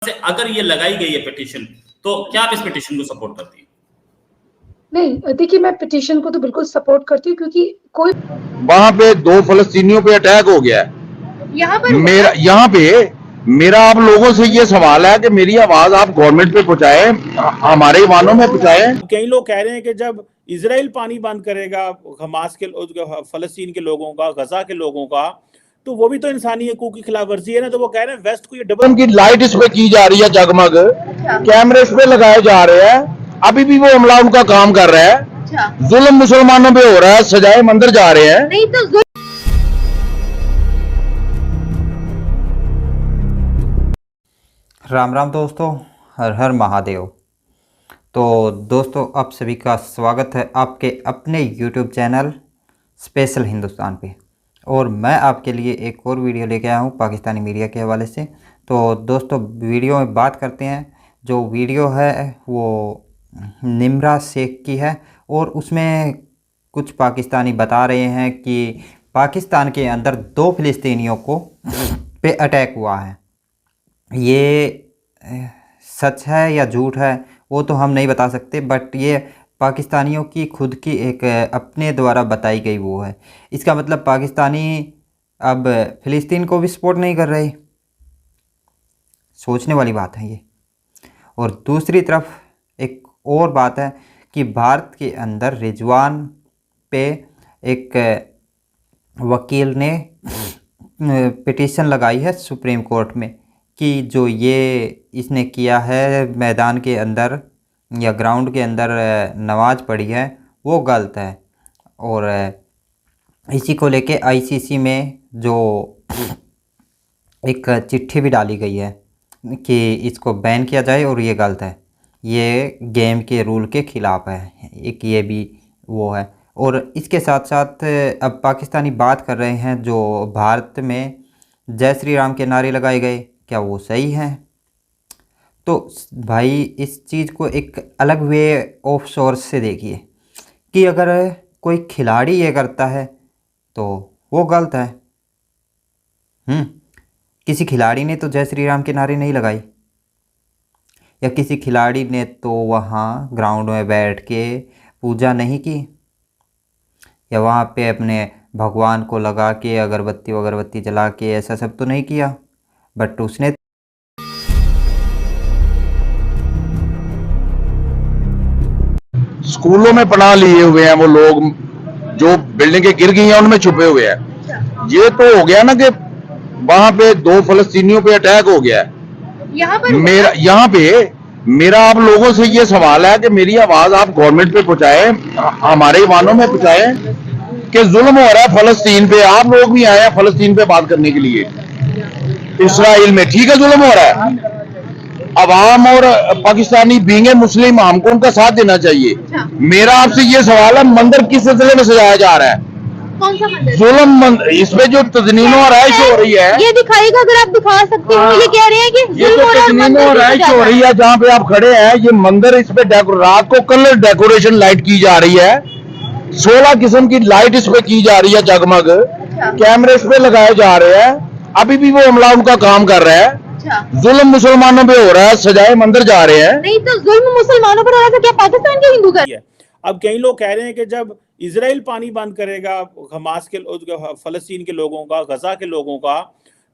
से अगर ये लगाई गई है पिटीशन, तो क्या आप इस पिटीशन को सपोर्ट करती हैं? नहीं, देखिए मैं पिटीशन को तो बिल्कुल सपोर्ट करती हूँ क्योंकि कोई वहां पे 2 फलस्तीनियों पे अटैक हो गया है। यहाँ पे मेरा आप लोगों से ये सवाल है कि मेरी आवाज आप गवर्नमेंट पे पहुंचाए, हमारे ईमानों में पहुंचाए। कई लोग कह रहे हैं कि जब इजराइल पानी बंद करेगा हमास के फलस्तीन के लोगों का, गजा के लोगों का, तो वो भी तो इंसानी हकूक की खिलाफ वर्जी है ना। तो वो कह रहे हैं वेस्ट को ये डबल की लाइट इस पे की जा रही है, जगमग कैमरे इस पे लगाए जा रहे हैं, अभी भी वो हमला उनका काम कर रहा है। जुल्म मुसलमानों पे हो रहा है, सजाए मंदिर जा रहे हैं। नहीं तो राम राम दोस्तों, हर हर महादेव। तो दोस्तों, आप सभी का स्वागत है आपके अपने YouTube चैनल स्पेशल हिंदुस्तान पे। और मैं आपके लिए एक और वीडियो लेके आया हूँ पाकिस्तानी मीडिया के हवाले से। तो दोस्तों, वीडियो में बात करते हैं। जो वीडियो है वो निम्रा शेख की है और उसमें कुछ पाकिस्तानी बता रहे हैं कि पाकिस्तान के अंदर 2 फ़िलिस्तीनियों को पे अटैक हुआ है। ये सच है या झूठ है वो तो हम नहीं बता सकते, बट ये पाकिस्तानियों की खुद की एक अपने द्वारा बताई गई वो है। इसका मतलब पाकिस्तानी अब फ़िलिस्तीन को भी सपोर्ट नहीं कर रहे। सोचने वाली बात है ये। और दूसरी तरफ एक और बात है कि भारत के अंदर रिजवान पे एक वकील ने पिटीशन लगाई है सुप्रीम कोर्ट में कि जो ये इसने किया है मैदान के अंदर या ग्राउंड के अंदर नमाज पढ़ी है वो गलत है। और इसी को लेके आईसीसी में जो एक चिट्ठी भी डाली गई है कि इसको बैन किया जाए और ये गलत है, ये गेम के रूल के ख़िलाफ़ है। एक ये भी वो है। और इसके साथ साथ अब पाकिस्तानी बात कर रहे हैं जो भारत में जय श्री राम के नारे लगाए गए, क्या वो सही हैं? तो भाई इस चीज़ को एक अलग वे ऑफ सोर्स से देखिए कि अगर कोई खिलाड़ी ये करता है तो वो गलत है। किसी खिलाड़ी ने तो जय श्री राम के नारे नहीं लगाई, या किसी खिलाड़ी ने तो वहाँ ग्राउंड में बैठ के पूजा नहीं की, या वहाँ पे अपने भगवान को लगा के अगरबत्ती जला के ऐसा सब तो नहीं किया। बट उसने स्कूलों में पनाह लिए हुए हैं वो लोग, जो बिल्डिंगें गिर गई हैं उनमें छुपे हुए हैं। ये तो हो गया ना कि वहां पे 2 फलस्तीनियों पे अटैक हो गया है। यहाँ पे मेरा आप लोगों से ये सवाल है कि मेरी आवाज आप गवर्नमेंट पे पहुंचाए, हमारे ईमानों में पहुंचाए कि जुल्म हो रहा है फलस्तीन पे। आप लोग भी आए हैं फलस्तीन पे बात करने के लिए। इसराइल में ठीक है जुल्म हो रहा है, अवाम और पाकिस्तानी बींगे मुस्लिम, हमको उनका साथ देना चाहिए। मेरा आपसे ये सवाल है, मंदिर किस सिलसिले में सजाया जा रहा है? कौन सा मंदिर? जुल्म इसमें जो तजनीन और राइश हो रही है, ये दिखाएगा अगर आप दिखा सकते हो। ये कह रहे हैं कि ये जो तजनीन और राइश हो रही है जहाँ पे आप खड़े हैं, ये मंदिर, इस पे रात को कलर डेकोरेशन लाइट की जा रही है। 16 किस्म की लाइट इस पे की जा रही है, जगमग कैमरे इस पे लगाए जा रहे हैं, अभी भी वो हमला उनका काम कर रहा है। जुल्म मुसलमानों पे हो रहा है, सजाए मंदिर जा रहे हैं। नहीं तो जुल्म मुसलमानों पर हो रहा है तो क्या पाकिस्तान के हिंदू कर? अब कई लोग कह रहे हैं कि जब इजराइल पानी बंद करेगा हमास के फलस्तीन के लोगों का, गजा के लोगों का,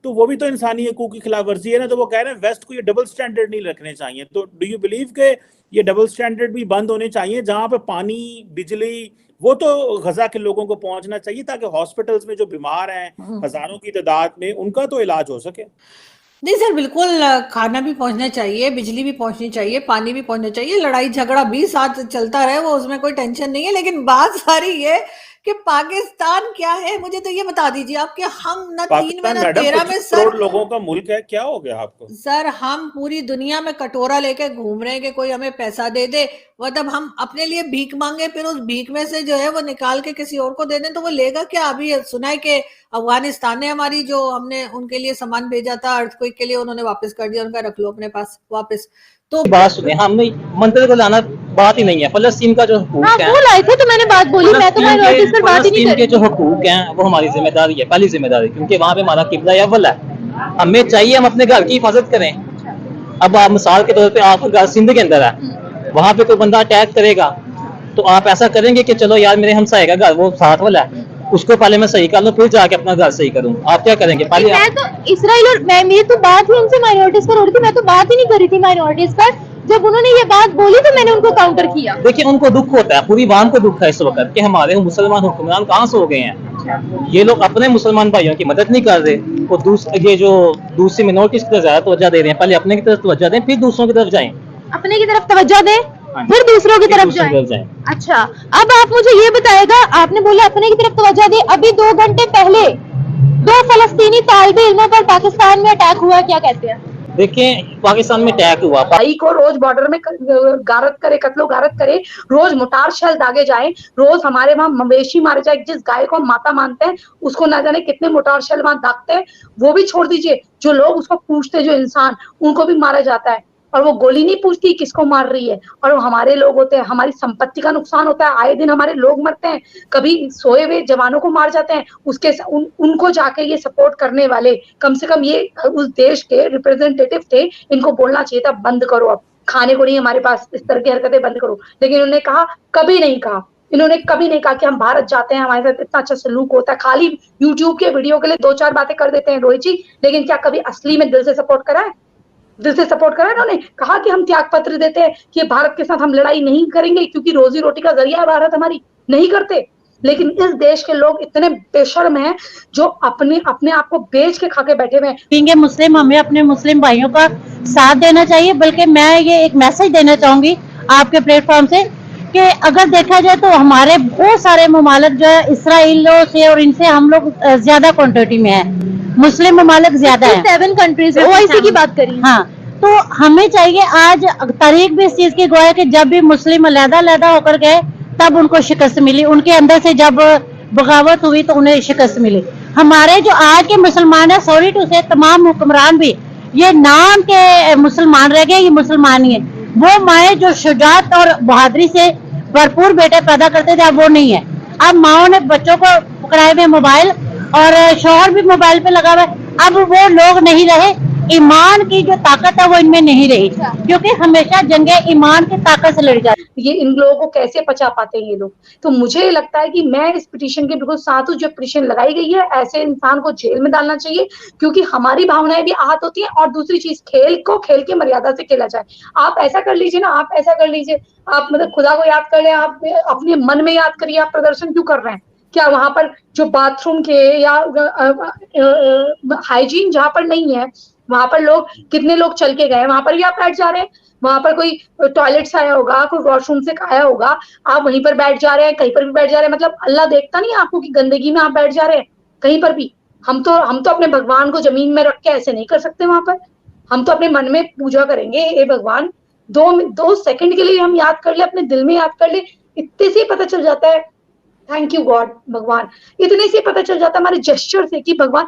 तो वो भी तो इंसानी हकूक की खिलाफ वर्जी है ना। तो वो कह रहे हैं वेस्ट को ये डबल स्टैंडर्ड नहीं रखने चाहिए। तो डू यू बिलीव के ये डबल स्टैंडर्ड भी बंद होने चाहिए, जहां पे पानी बिजली वो तो गजा के लोगों को पहुंचना चाहिए ताकि हॉस्पिटल्स में जो बीमार हैं हजारों की तादाद में, उनका तो इलाज हो सके। नहीं सर, बिल्कुल खाना भी पहुंचना चाहिए, बिजली भी पहुंचनी चाहिए, पानी भी पहुंचना चाहिए, लड़ाई झगड़ा भी साथ चलता रहे, वो उसमें कोई टेंशन नहीं है। लेकिन बात सारी ये कि पाकिस्तान क्या है, मुझे तो ये बता दीजिए आप कि हम न 3 में न 13 में सर लोगों का मुल्क है। क्या हो गया आपको सर? हम पूरी दुनिया में कटोरा लेके घूम रहे हैं कि कोई हमें पैसा दे दे, मतलब हम अपने लिए भीख मांगे, फिर उस भीख में से जो है वो निकाल के किसी और को दे दें तो वो लेगा क्या? अभी सुना है कि अफगानिस्तान ने हमारी जो हमने उनके लिए सामान भेजा था अर्थक्वेक के लिए, उन्होंने वापस कर दिया, उनका रख लो अपने पास वापस। तो बात सुने, हम मंदिर को लाना बात ही नहीं है। फलस्तीन का जो हुकूक है, वो लाए थे तो मैंने बात बोली, मैं तो इस पर बात ही नहीं कर रही। जो हुकूक हैं वो हमारी जिम्मेदारी है, पहली जिम्मेदारी, क्योंकि वहाँ पे हमारा किबला अव्वल है। हमें चाहिए हम अपने घर की हिफाजत करें। अब आप मिसाल के तौर पे आपका घर सिंध के अंदर है, वहां पे कोई बंदा अटैक करेगा तो आप ऐसा करेंगे कि चलो यार मेरे हमसाये का घर वो साथ वाला है, उसको पहले मैं सही कर लूं फिर जाके अपना घर सही करूं। आप क्या करेंगे? पहले मैं तो इसराइल और मैं मेरी तो बात ही उनसे माइनॉरिटीज पर हो रही थी, मैं तो बात ही नहीं कर रही थी माइनॉरिटीज पर। जब उन्होंने ये बात बोली तो मैंने उनको काउंटर किया। देखिए उनको दुख होता है, पूरी वाम को दुख है इस वक्त कि हमारे मुसलमान हुक्मरान कहाँ से हो गए हैं। ये लोग अपने मुसलमान भाइयों की मदद नहीं कर रहे, और ये जो दूसरी मिनोरिटीज की तरफ ज्यादा तवज्जो दे रहे हैं। पहले अपने की तरफ तवज्जो दें फिर दूसरों की तरफ जाएं। अपने की तरफ तवज्जो दें फिर दूसरों की तरफ जाएं। अच्छा, अब आप मुझे ये बताएगा, आपने बोला अपने की तरफ तवज्जो दें, अभी 2 घंटे पहले 2 फलस्तीनी तालिबे इल्मों पर पाकिस्तान में अटैक हुआ, क्या कहते हैं? देखिए पाकिस्तान में अटैक हुआ, भाई को रोज बॉर्डर में गारत करे, कत्लो गारत करे, रोज मोटार शेल दागे जाए, रोज हमारे वहां मवेशी मारे जाए, जिस गाय को हम माता मानते हैं उसको ना जाने कितने मोटार शेल वहां दागते हैं। वो भी छोड़ दीजिए, जो लोग उसको पूछते, जो इंसान, उनको भी मारा जाता है और वो गोली नहीं पूछती किसको मार रही है। और वो हमारे लोग होते हैं, हमारी संपत्ति का नुकसान होता है, आए दिन हमारे लोग मरते हैं, कभी सोए हुए जवानों को मार जाते हैं। उसके उनको जाके ये सपोर्ट करने वाले, कम से कम ये उस देश के रिप्रेजेंटेटिव थे, इनको बोलना चाहिए था बंद करो, अब खाने को नहीं हमारे पास, इस तरह की हरकतें बंद करो। लेकिन उन्होंने कहा, कभी नहीं कहा, इन्होंने कभी नहीं कहा कि हम भारत जाते हैं, हमारे साथ इतना अच्छा सलूक होता है। खाली यूट्यूब के वीडियो के लिए 2-4 बातें कर देते हैं रोहित जी, लेकिन क्या कभी असली में दिल से सपोर्ट करा है? दिल से सपोर्ट करा। इन्होंने कहा कि हम त्याग पत्र देते हैं, कि भारत के साथ हम लड़ाई नहीं करेंगे क्योंकि रोजी रोटी का जरिया है भारत हमारी, नहीं करते। लेकिन इस देश के लोग इतने बेशर्म हैं जो अपने आप को बेच के खा के बैठे हुए हैं। मुस्लिम, हमें अपने मुस्लिम भाइयों का साथ देना चाहिए। बल्कि मैं ये एक मैसेज देना चाहूंगी आपके प्लेटफॉर्म से कि अगर देखा जाए तो हमारे बहुत सारे ममालिक जो है इसराइलों से और इनसे हम लोग ज्यादा क्वांटिटी में है, मुस्लिम ममालिक ज्यादा है, 7 कंट्रीज ओआईसी की बात करी। हाँ, तो हमें चाहिए, आज तारीख भी इस चीज की गवाह है कि जब भी मुस्लिम अलग-अलग होकर गए तब उनको शिकस्त मिली, उनके अंदर से जब बगावत हुई तो उन्हें शिकस्त मिली। हमारे जो आज के मुसलमान है, सॉरी टू से, तमाम हुक्मरान भी ये नाम के मुसलमान रह गए, ये मुसलमान ही है। वो माए जो शुजात और बहादुरी से भरपूर बेटे पैदा करते थे, अब वो नहीं है। अब माओ ने बच्चों को पकड़ाए हुए मोबाइल, और शौहर भी मोबाइल पे लगा हुआ है। अब वो लोग नहीं रहे, ईमान की जो ताकत है वो इनमें नहीं रही, क्योंकि हमेशा जंगे ईमान की ताकत से लड़ी जाती है। ये इन लोगों को कैसे पचा पाते हैं ये लोग? तो मुझे लगता है कि मैं इस पिटीशन के बिल्कुल साथ हूँ। जो पिटीशन लगाई गई है, ऐसे इंसान को जेल में डालना चाहिए, क्योंकि हमारी भावनाएं भी आहत होती हैं। और दूसरी चीज, खेल को खेल के मर्यादा से खेला जाए। आप ऐसा कर लीजिए ना, आप ऐसा कर लीजिए, आप मतलब खुदा को याद कर लें, आप अपने मन में याद करिए, आप प्रदर्शन क्यों कर रहे हैं? क्या वहां पर जो बाथरूम के या हाइजीन जहां पर नहीं है, वहां पर लोग, कितने लोग चल के गए, वहां पर भी आप बैठ जा रहे हैं। वहां पर कोई टॉयलेट से आया होगा, कोई वॉशरूम से आया होगा, आप वहीं पर बैठ जा रहे हैं, कहीं पर भी बैठ जा रहे हैं। मतलब अल्लाह देखता नहीं आपको कि गंदगी में आप बैठ जा रहे हैं कहीं पर भी? हम तो अपने भगवान को जमीन में रख के ऐसे नहीं कर सकते। वहां पर हम तो अपने मन में पूजा करेंगे, हे भगवान, 2 सेकंड के लिए हम याद कर ले, अपने दिल में याद कर ले, इतने से पता चल जाता है, थैंक यू गॉड, भगवान, इतने से पता चल जाता है हमारे जेस्चर से कि भगवान